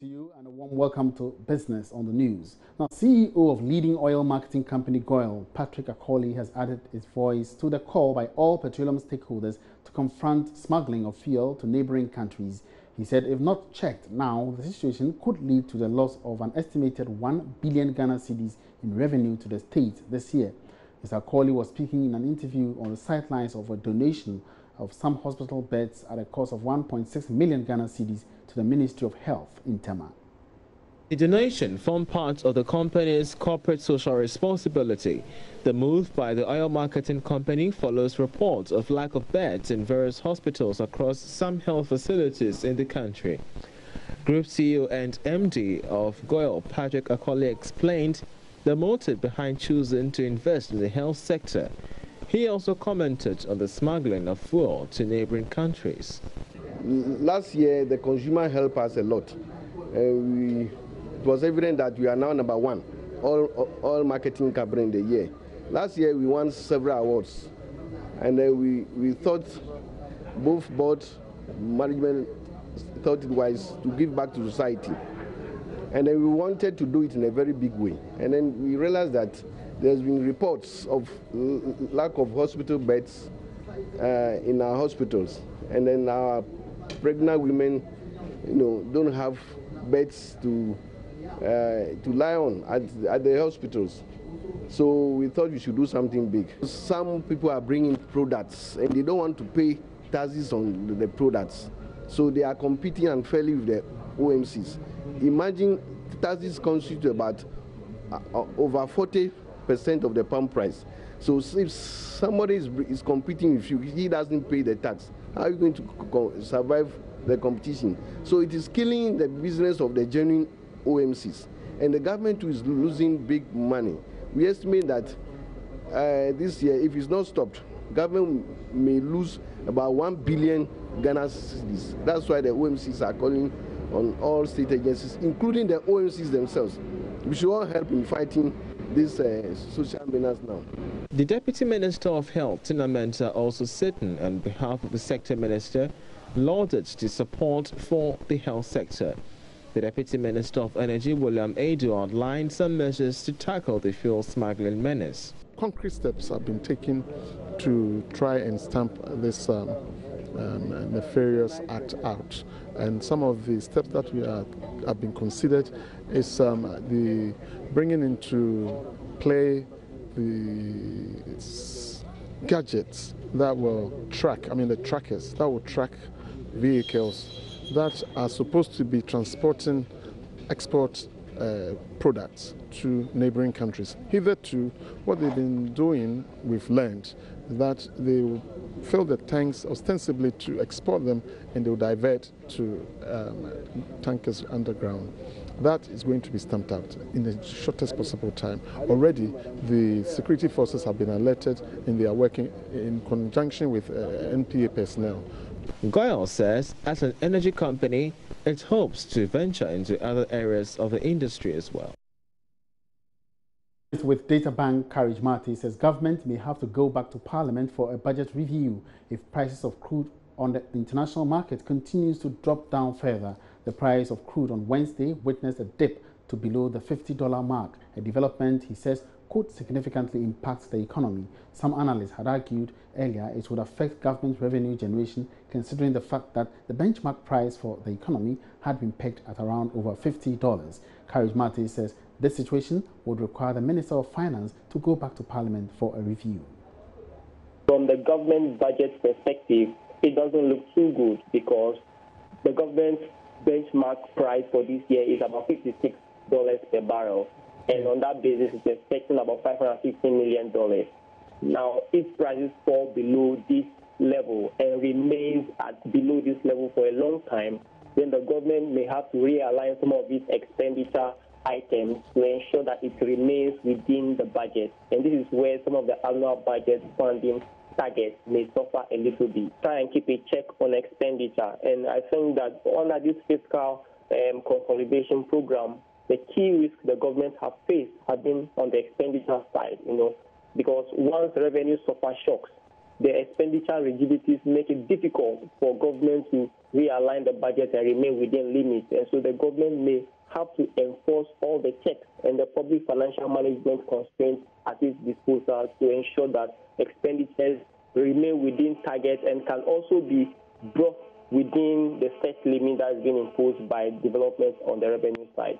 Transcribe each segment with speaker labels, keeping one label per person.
Speaker 1: To you and a warm welcome to Business on the News. Now, CEO of leading oil marketing company Goil, Patrick Akoli, has added his voice to the call by all petroleum stakeholders to confront smuggling of fuel to neighboring countries. He said if not checked now, the situation could lead to the loss of an estimated 1 billion Ghana cedis in revenue to the state this year. Mr. Akoli was speaking in an interview on the sidelines of a donation of some hospital beds at a cost of 1.6 million Ghana cedis to the Ministry of Health in Tema.
Speaker 2: The donation formed part of the company's corporate social responsibility. The move by the oil marketing company follows reports of lack of beds in various hospitals across some health facilities in the country. Group CEO and MD of Goil, Patrick Akoli, explained the motive behind choosing to invest in the health sector. He also commented on the smuggling of fuel to neighboring countries.
Speaker 3: Last year, the consumer helped us a lot. It was evident that we are now number one oil marketing company in the year. Last year, we won several awards, and we thought both board management thought it wise to give back to society, and then we wanted to do it in a very big way. And then we realized that there's been reports of lack of hospital beds in our hospitals, and then our pregnant women, don't have beds to lie on at the hospitals. So we thought we should do something big. Some people are bringing products and they don't want to pay taxes on the products, so they are competing unfairly with the OMCs. Imagine taxes constitute about over 40% of the pump price. So if somebody is competing with you, he doesn't pay the tax, how are you going to survive the competition? So it is killing the business of the genuine OMCs, and the government too is losing big money. We estimate that this year, if it's not stopped, government may lose about 1 billion Ghana cedis. That's why the OMCs are calling on all state agencies, including the OMCs themselves. We should all help in fighting this social menace now.
Speaker 2: The Deputy Minister of Health, Tina Mensah, also sitting on behalf of the Sector Minister, lauded the support for the health sector. The Deputy Minister of Energy, William Adu, outlined some measures to tackle the fuel smuggling menace.
Speaker 4: Concrete steps have been taken to try and stamp this nefarious act out. And some of the steps that have been considered is the bringing into play the gadgets that will track, the trackers that will track vehicles that are supposed to be transporting export products to neighboring countries. Hitherto, what they've been doing, we've learned that they will fill the tanks ostensibly to export them, and they will divert to tankers underground. That is going to be stamped out in the shortest possible time. Already, the security forces have been alerted, and they are working in conjunction with NPA personnel.
Speaker 2: Goil says, as an energy company, it hopes to venture into other areas of the industry as well.
Speaker 1: With data bank Courage Marty says government may have to go back to Parliament for a budget review if prices of crude on the international market continues to drop down further. The price of crude on Wednesday witnessed a dip to below the $50 mark, a development he says could significantly impact the economy. Some analysts had argued earlier it would affect government revenue generation, considering the fact that the benchmark price for the economy had been pegged at around over $50. Courage Marty says this situation would require the Minister of Finance to go back to Parliament for a review.
Speaker 5: From the government budget perspective, it doesn't look too good because the government benchmark price for this year is about $56 per barrel. And on that basis, it's expecting about $550 million. Now, if prices fall below this level and remains at below this level for a long time, then the government may have to realign some of its expenditure items to ensure that it remains within the budget. And this is where some of the annual budget funding targets may suffer a little bit. Try and keep a check on expenditure. And I think that under this fiscal consolidation program, the key risk the government have faced have been on the expenditure side, because once revenue suffer shocks, the expenditure rigidities make it difficult for government to realign the budget and remain within limits. And so the government may have to enforce all the checks and the public financial management constraints at its disposal to ensure that expenditures remain within target and can also be brought within the set limit that has been imposed by development on the revenue side.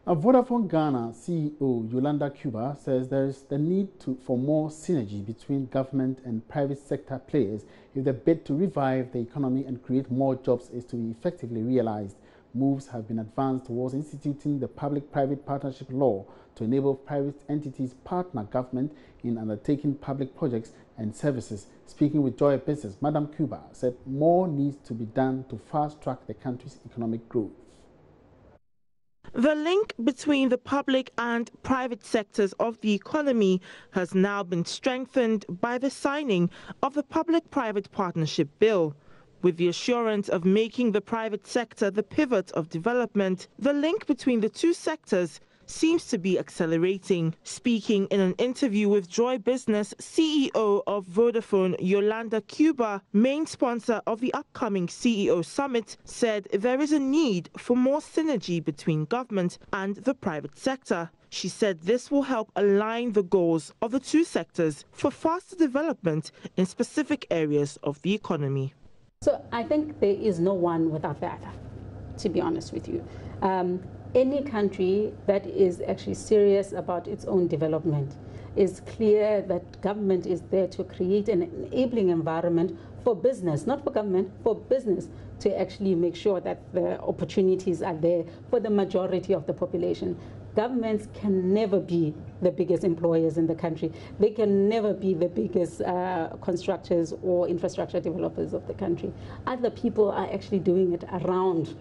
Speaker 1: Now, Vodafone Ghana CEO Yolanda Cuba says there is the need for more synergy between government and private sector players if the bid to revive the economy and create more jobs is to be effectively realized. Moves have been advanced towards instituting the public-private partnership law to enable private entities partner government in undertaking public projects and services. Speaking with Joy Business, Madam Cuba said more needs to be done to fast-track the country's economic growth.
Speaker 6: The link between the public and private sectors of the economy has now been strengthened by the signing of the Public-Private Partnership Bill. With the assurance of making the private sector the pivot of development, the link between the two sectors seems to be accelerating. Speaking in an interview with Joy Business, CEO of Vodafone, Yolanda Cuba, main sponsor of the upcoming CEO Summit, said there is a need for more synergy between government and the private sector. She said this will help align the goals of the two sectors for faster development in specific areas of the economy.
Speaker 7: So I think there is no one without the other, to be honest with you. Any country that is actually serious about its own development is clear that government is there to create an enabling environment for business, not for government, for business, to actually make sure that the opportunities are there for the majority of the population. Governments can never be the biggest employers in the country. They can never be the biggest constructors or infrastructure developers of the country. Other people are actually doing it around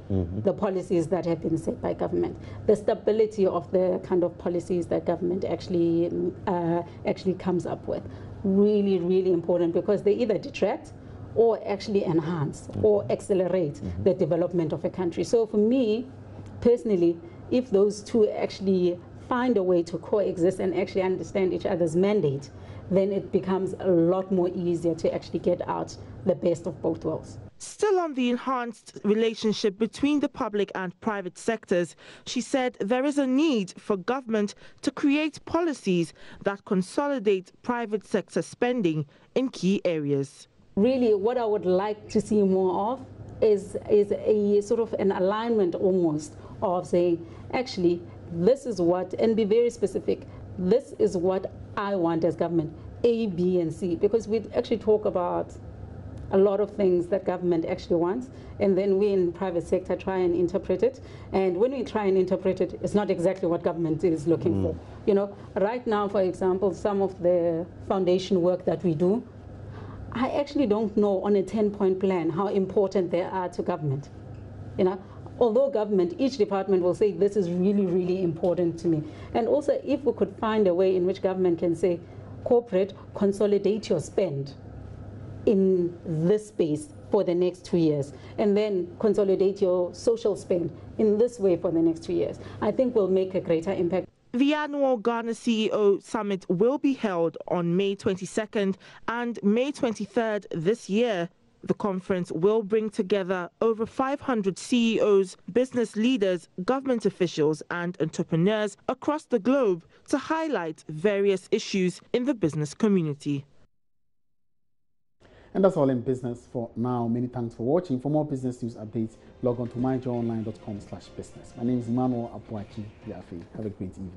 Speaker 7: the policies that have been set by government. The stability of the kind of policies that government actually comes up with. Really, really important, because they either detract or actually enhance or accelerate the development of a country. So for me, personally, if those two actually find a way to coexist and actually understand each other's mandate, then it becomes a lot more easier to actually get out the best of both worlds.
Speaker 6: Still on the enhanced relationship between the public and private sectors, she said there is a need for government to create policies that consolidate private sector spending in key areas.
Speaker 7: Really, what I would like to see more of is a sort of an alignment almost of saying, actually, this is what, and be very specific, this is what I want as government, A, B, and C, because we actually talk about a lot of things that government actually wants, and then we in private sector try and interpret it, and when we try and interpret it, it's not exactly what government is looking for. You know, right now, for example, some of the foundation work that we do, I actually don't know on a 10-point plan how important they are to government. You know, although government, each department will say this is really, really important to me. And also, if we could find a way in which government can say, corporate, consolidate your spend in this space for the next 2 years, and then consolidate your social spend in this way for the next 2 years, I think will make a greater impact.
Speaker 6: The annual Ghana CEO Summit will be held on May 22nd and May 23rd this year. The conference will bring together over 500 CEOs, business leaders, government officials and entrepreneurs across the globe to highlight various issues in the business community.
Speaker 1: And that's all in business for now. Many thanks for watching. For more business news updates, log on to myjoyonline.com/business. My name is Emmanuel Abuaki Yafi. Have a great evening.